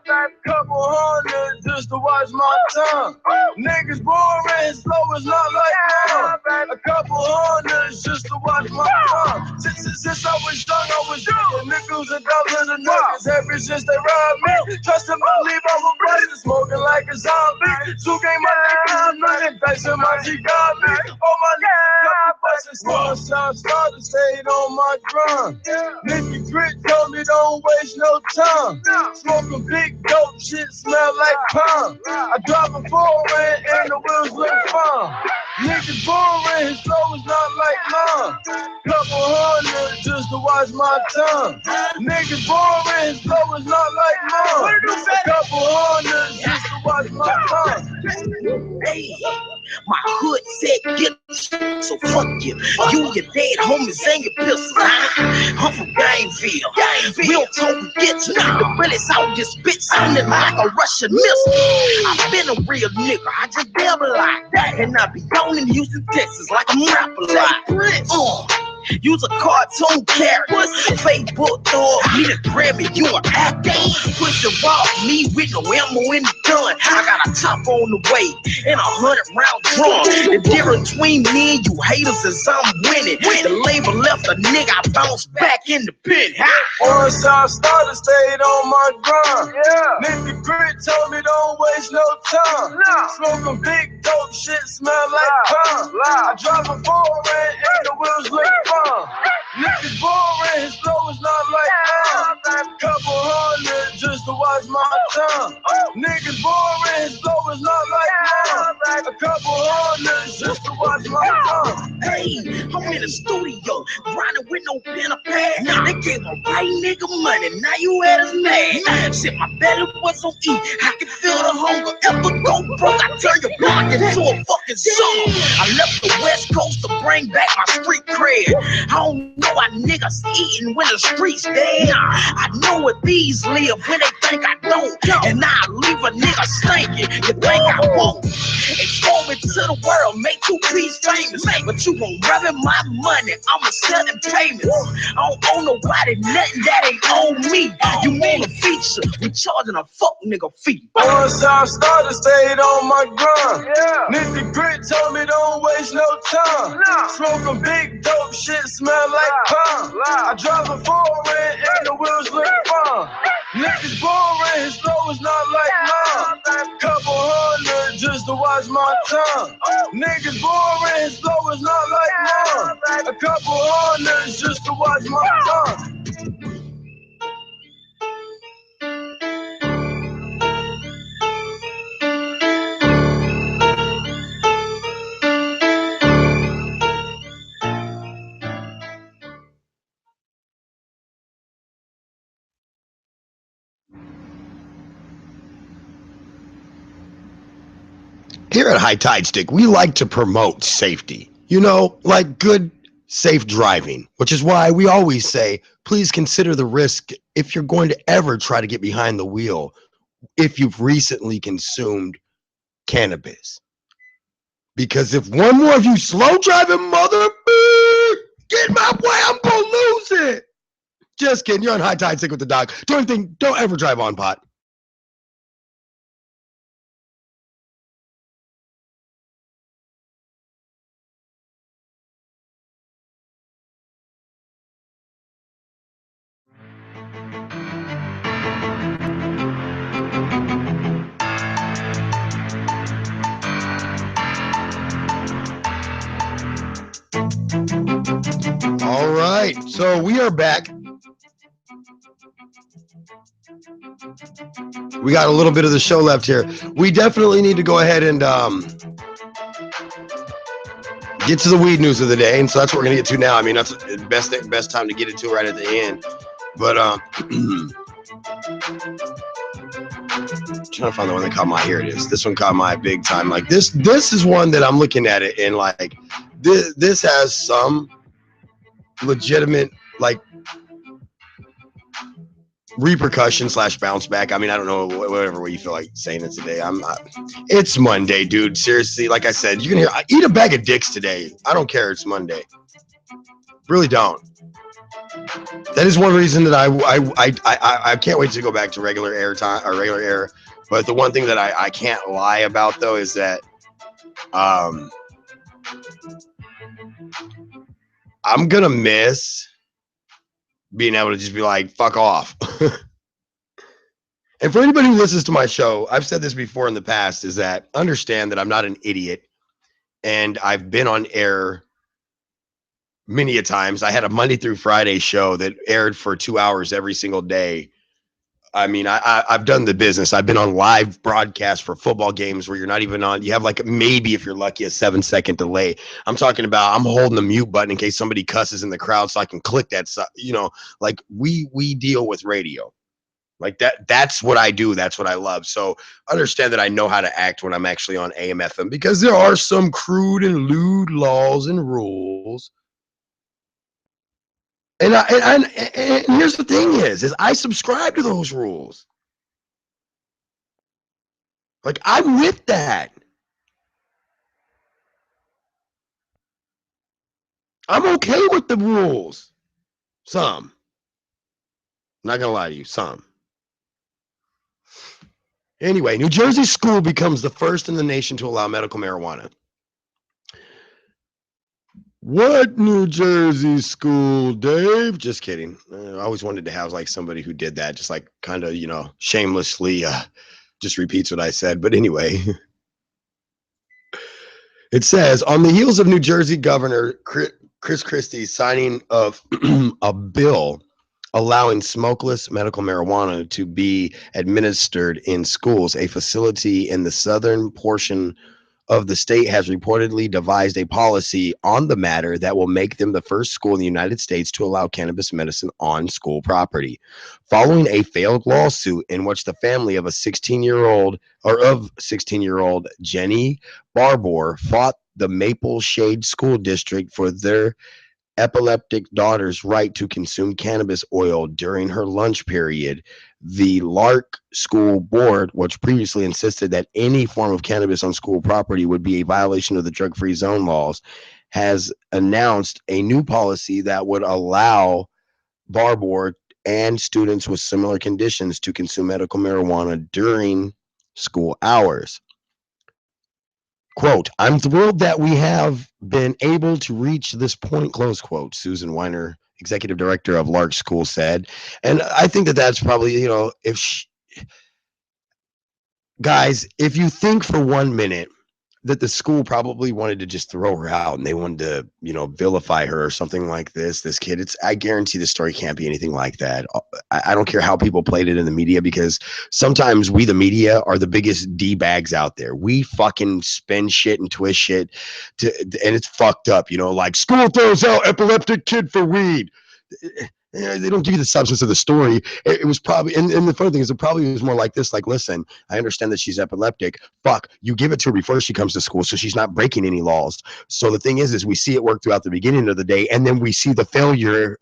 mine. Couple hundred just to watch my time. Niggas boring, his flow is not like mine. A couple hundred just to watch my time. Since I was young, I was young. Nickels and dollars and nuggets. Ever since they robbed me, trust and believe I was blessed. Smoking like a zombie. Two game my niggas and nothing. Facing my G got me. All my niggas got me, but Once I started, stayed on my grind. Nigga Grit told me don't waste no time. Smoking big dope, shit smell like pine. I drive a foreign and the wheels look fine. Niggas boring, his flow is not like mine. Couple hundred just to watch my time. Niggas boring, his flow is not like mine. A couple hundred just to watch my time. Hey, my hood said get you, so fuck you. You, your dead homies, and your pistols. I'm from Gangville. We don't talk, we get you. The bullets out this bitch sounding like a Russian missile. I've been a real nigga, I just devil like that. And I be down in Houston, Texas, like I'm rapping like use a cartoon character. Facebook dog, need a Grammy, you an actor. Push the rock, me with no ammo in the gun. I got a top on the way and 100-round drum. The difference between me and you haters is I'm winning. The label left a nigga, I bounce back in the pit. Once I started, stayed on my grind. Nigga Grit told me don't waste no time. Smoking big dope, shit smell like pine. I drive a foreign and the wheels look fine. Niggas boring, his flow is not like mine. Couple hundred just to watch my time. Niggas boring, his flow is not like mine. A couple hundred just to watch my time. Hey, I'm in the studio, grinding with no pen or pad. They gave a right nigga money, now you at us mad. Shit, my belly was on E, I can feel the hunger. Ever go broke, I turn your block into a fucking song. I left the West Coast to bring back my street cred. I don't know why niggas eating when the streets dead. I know where these live when they think I don't. And I leave a nigga stinking, you think I won't. Expose me to the world, make 2P's famous. But you gon' rubbing my money, I'ma sell them payments. I don't owe nobody nothing that ain't on me. You want a feature, we charging a fuck nigga fee. Once I started, stayed on my grind. Nigga Grit told me don't waste no time. Smoking big dope, shit smell like pine. I drive a foreign and the wheels look fine. Niggas boring, his flow is not like mine. Couple hundred just to watch my time. Niggas boring, his flow is not like mine. A couple hundred just to watch my time. Here at High Tide Stick, we like to promote safety. You know, like good, safe driving, which is why we always say, please consider the risk if you're going to ever try to get behind the wheel if you've recently consumed cannabis. Because if one more of you slow driving mother get in my way, I'm gonna lose it. Just kidding. You're on High Tide Stick with the Doc. Don't ever drive on pot. All right, so we are back. We got a little bit of the show left here. We definitely need to go ahead and get to the weed news of the day, and so that's what we're gonna get to now. I mean, that's the best time to get it to right at the end. But trying to find the one that caught my. Here it is. This one caught my big time. Like this is one that I'm looking at it and like this has some legitimate like repercussion / bounce back. I mean, I don't know, whatever way you feel like saying it today. It's Monday, dude. Seriously, like I said, you can hear. I eat a bag of dicks today. I don't care. It's Monday. Really don't. That is one reason that I can't wait to go back to regular air time or regular air. But the one thing that I can't lie about though is that I'm gonna miss being able to just be like, fuck off. And for anybody who listens to my show, I've said this before in the past, is that understand that I'm not an idiot and I've been on air many a times. I had a Monday through Friday show that aired for 2 hours every single day. I mean, I've done the business. I've been on live broadcasts for football games where you're not even on. You have like maybe, if you're lucky, a 7-second delay. I'm talking about I'm holding the mute button in case somebody cusses in the crowd so I can click that. You know, like we deal with radio. Like that's what I do. That's what I love. So understand that I know how to act when I'm actually on AM FM, because there are some crude and lewd laws and rules. And here's the thing is I subscribe to those rules. Like, I'm with that. I'm okay with the rules. Some. Not gonna lie to you, some. Anyway, New Jersey school becomes the first in the nation to allow medical marijuana. What New Jersey school, Dave? Just kidding. I always wanted to have like somebody who did that, just like kind of, shamelessly just repeats what I said. But anyway, it says on the heels of New Jersey Governor Chris Christie signing of a bill allowing smokeless medical marijuana to be administered in schools, a facility in the southern portion of the state has reportedly devised a policy on the matter that will make them the first school in the United States to allow cannabis medicine on school property. Following a failed lawsuit in which the family of 16-year-old Jenny Barbour fought the Maple Shade School District for their epileptic daughter's right to consume cannabis oil during her lunch period. The Lark School Board, which previously insisted that any form of cannabis on school property would be a violation of the drug-free zone laws, has announced a new policy that would allow Barbour and students with similar conditions to consume medical marijuana during school hours. Quote, I'm thrilled that we have been able to reach this point, close quote, Susan Weiner, executive director of Lark School, said. And I think that that's probably, guys, if you think for 1 minute that the school probably wanted to just throw her out and they wanted to, vilify her or something like this kid, I guarantee the story can't be anything like that. I don't care how people played it in the media, because sometimes we, the media, are the biggest D-bags out there. We fucking spin shit and twist shit and it's fucked up, like school throws out epileptic kid for weed. They don't give you the substance of the story. It was probably, and the funny thing is, it probably was more like this, like, listen, I understand that she's epileptic. Fuck, you give it to her before she comes to school so she's not breaking any laws. So the thing is we see it work throughout the beginning of the day, and then we see the failure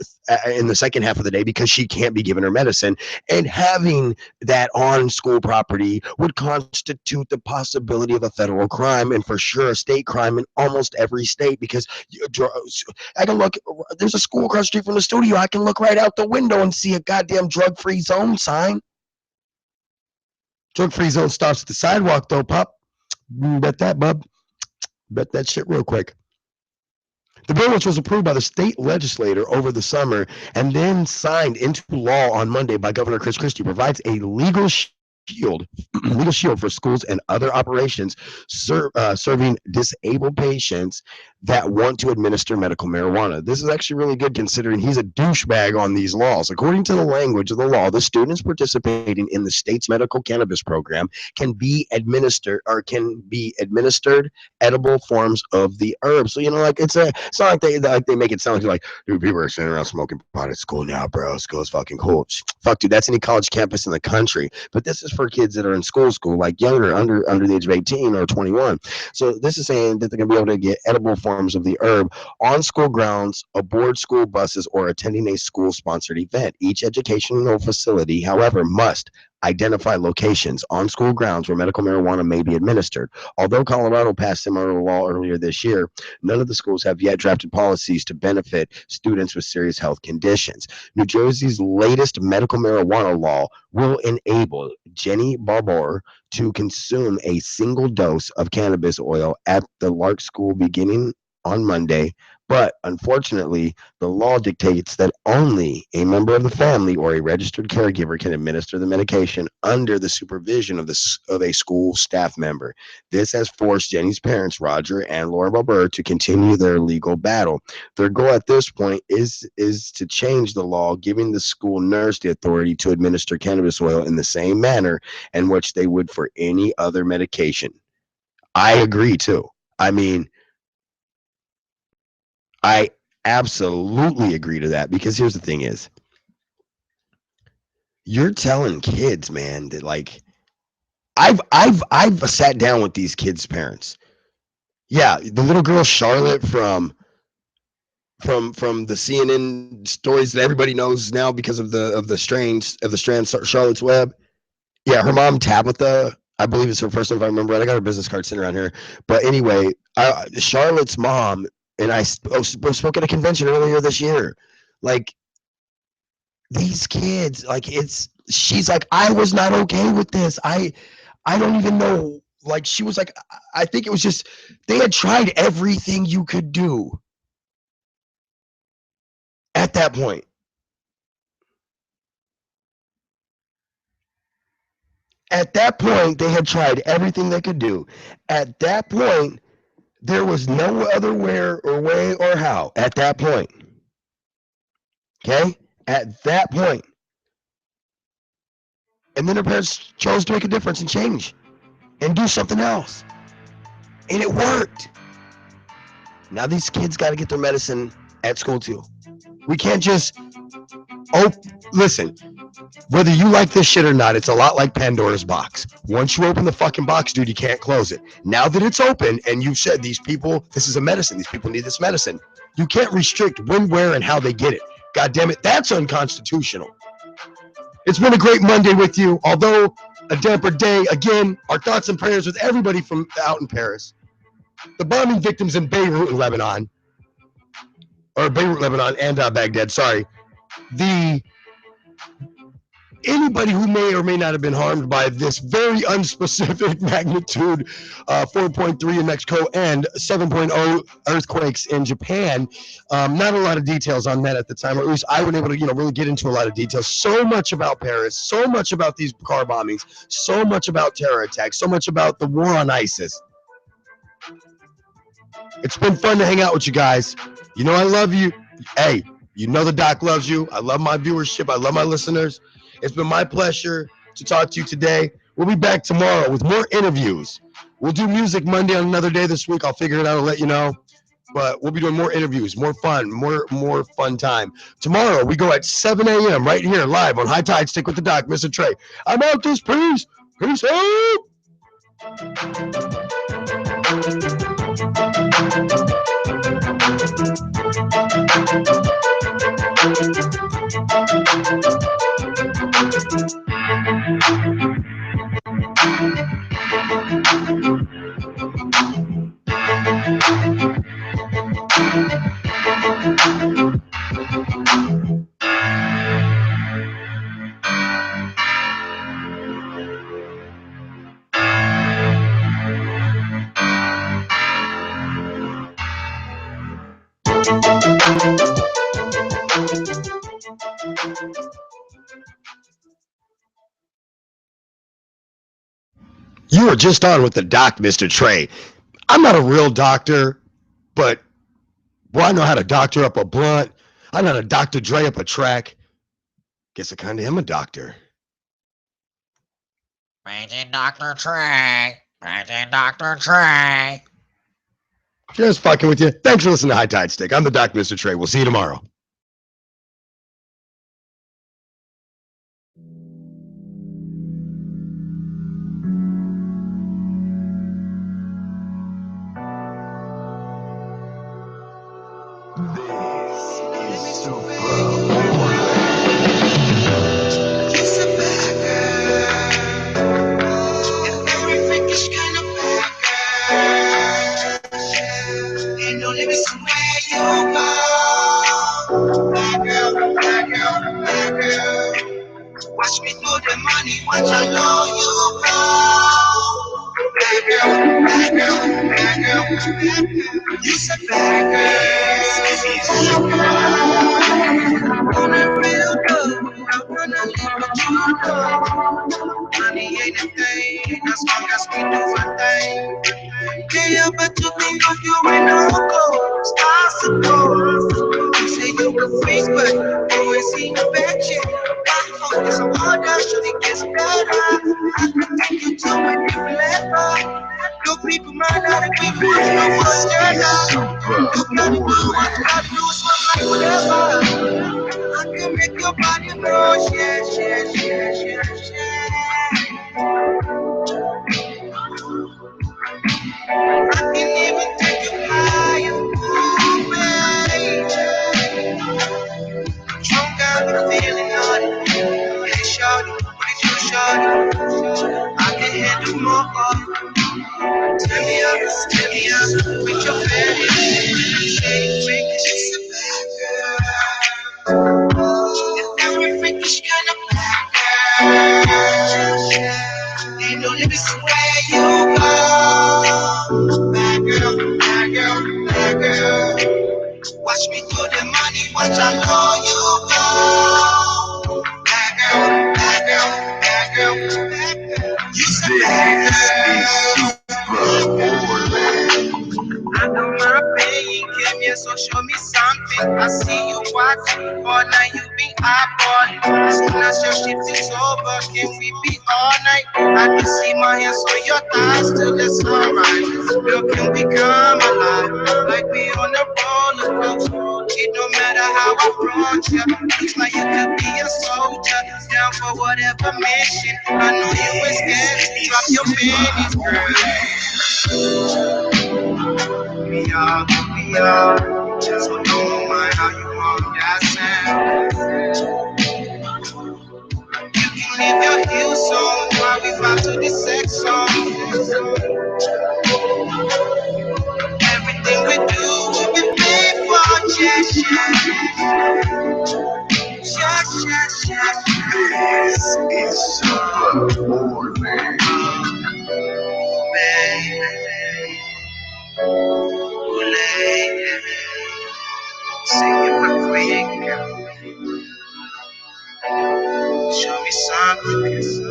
in the second half of the day because she can't be given her medicine. And having that on school property would constitute the possibility of a federal crime, and for sure a state crime in almost every state, because I can look, there's a school across the street from the studio. I can look right out the window and see a goddamn drug-free zone sign. Drug-free zone stops at the sidewalk, though, pup. Bet that, bub. Bet that shit real quick. The bill, which was approved by the state legislature over the summer and then signed into law on Monday by Governor Chris Christie, provides a legal shield for schools and other operations serving disabled patients that want to administer medical marijuana. This is actually really good, considering he's a douchebag on these laws. According to the language of the law, the students participating in the state's medical cannabis program can be administered edible forms of the herb. So, it's not like they make it sound like, dude, people are sitting around smoking pot at school now, bro. School's fucking cool. Fuck, dude, that's any college campus in the country. But this is for kids that are in school, like younger, under the age of 18 or 21. So this is saying that they're going to be able to get edible forms of the herb on school grounds, aboard school buses, or attending a school-sponsored event. Each educational facility, however, must identify locations on school grounds where medical marijuana may be administered. Although Colorado passed similar law earlier this year, none of the schools have yet drafted policies to benefit students with serious health conditions. New Jersey's latest medical marijuana law will enable Jenny Barbour to consume a single dose of cannabis oil at the Lark School beginning on Monday, but unfortunately, the law dictates that only a member of the family or a registered caregiver can administer the medication under the supervision of a school staff member. This has forced Jenny's parents, Roger and Laura Barber, to continue their legal battle. Their goal at this point is to change the law, giving the school nurse the authority to administer cannabis oil in the same manner in which they would for any other medication. I agree too. I mean, I absolutely agree to that because here's the thing is, you're telling kids, man, that like I've sat down with these kids' parents. Yeah, the little girl Charlotte from the CNN stories that everybody knows now because of the strand Charlotte's Web. Yeah, her mom Tabitha, I believe it's her first name if I remember right. I got her business card sitting around here. But anyway, Charlotte's mom and I spoke at a convention earlier this year. Like these kids, like she's like, I was not okay with this. I don't even know. Like she was like, I think it was just they had tried everything you could do at that point. At that point, they had tried everything they could do. At that point, there was no other where or way or how. At that point, okay? At that point, and then her parents chose to make a difference and change and do something else, and it worked. Now these kids got to get their medicine at school too. We can't just oh listen. Whether you like this shit or not, it's a lot like Pandora's box. Once you open the fucking box, dude, you can't close it. Now that it's open and you've said these people, this is a medicine, these people need this medicine, you can't restrict when, where, and how they get it. God damn it, that's unconstitutional. It's been a great Monday with you, although a damper day. Again, our thoughts and prayers with everybody from out in Paris, the bombing victims in Beirut, Lebanon, or Beirut, Lebanon, and Baghdad. Sorry, the anybody who may or may not have been harmed by this very unspecific magnitude 4.3 in Mexico and 7.0 earthquakes in Japan. Not a lot of details on that at the time, or at least I wasn't able to, really get into a lot of details. So much about Paris, so much about these car bombings, so much about terror attacks, so much about the war on ISIS. It's been fun to hang out with you guys. You know I love you. Hey, you know the doc loves you. I love my viewership. I love my listeners. It's been my pleasure to talk to you today. We'll be back tomorrow with more interviews. We'll do music Monday on another day this week. I'll figure it out and let you know. But we'll be doing more interviews, more fun, more fun time. Tomorrow we go at 7 a.m. right here live on High Tide. Stick with the Doc MistaTre. I'm out this piece. Peace out. You are just on with the Doc MistaTre. I'm not a real doctor, but boy, I know how to doctor up a blunt. I know how to Dr. Dre up a track. Guess I kind of am a doctor. Paging Dr. Trey. Paging Dr. Trey. Just fucking with you. Thanks for listening to High Tide Stick. I'm the Doc MistaTre. We'll see you tomorrow. Watch me through the money, watch how low you go. Bad girl, bad girl, bad girl, bad girl. You said bad anything as long as we do our thing. Yeah, but to think of you in all clothes, I suppose. You say you a freak, but you ain't seen the back yet. My phone is harder, so it gets better. I can take you to a different level. No people might not agree with what's no one together. You gotta do what you gotta do, so I'm like whatever. I can make your body roll, yeah, yeah, yeah, yeah, yeah. I can even take you higher, ooh, baby. Drunk out the feeling on it. Hey, shawty, what you shawty? I can handle more. Tell me up, with your fantasy. Say, she's a bad girl. And every freakish kind of bad girl. Ain't no limits to where you go. Bad girl, bad girl, bad girl. Watch me throw the money, watch I know you go. Bad girl, bad girl, bad girl, bad girl. You said bad girl. I don't mind paying, came here, so show me something. I see you watching, all night you be eyeballing. As soon as your shift is over, can we be all night? I can see my hands on your thighs till the sunrise. Girl, can we come alive? Like we on a roller coaster. It don't matter how I approach you. Looks like you could be a soldier, down for whatever mission. I know you was scared to drop your panties, girl. We are, so don't mind how you want that sound. You can leave your heels on while we vibe to the sex song. Everything we do will be paid for, yes, yes, yes, yes. This is super morning, baby. Ooh, lady. Singing my queen, girl. Show me something.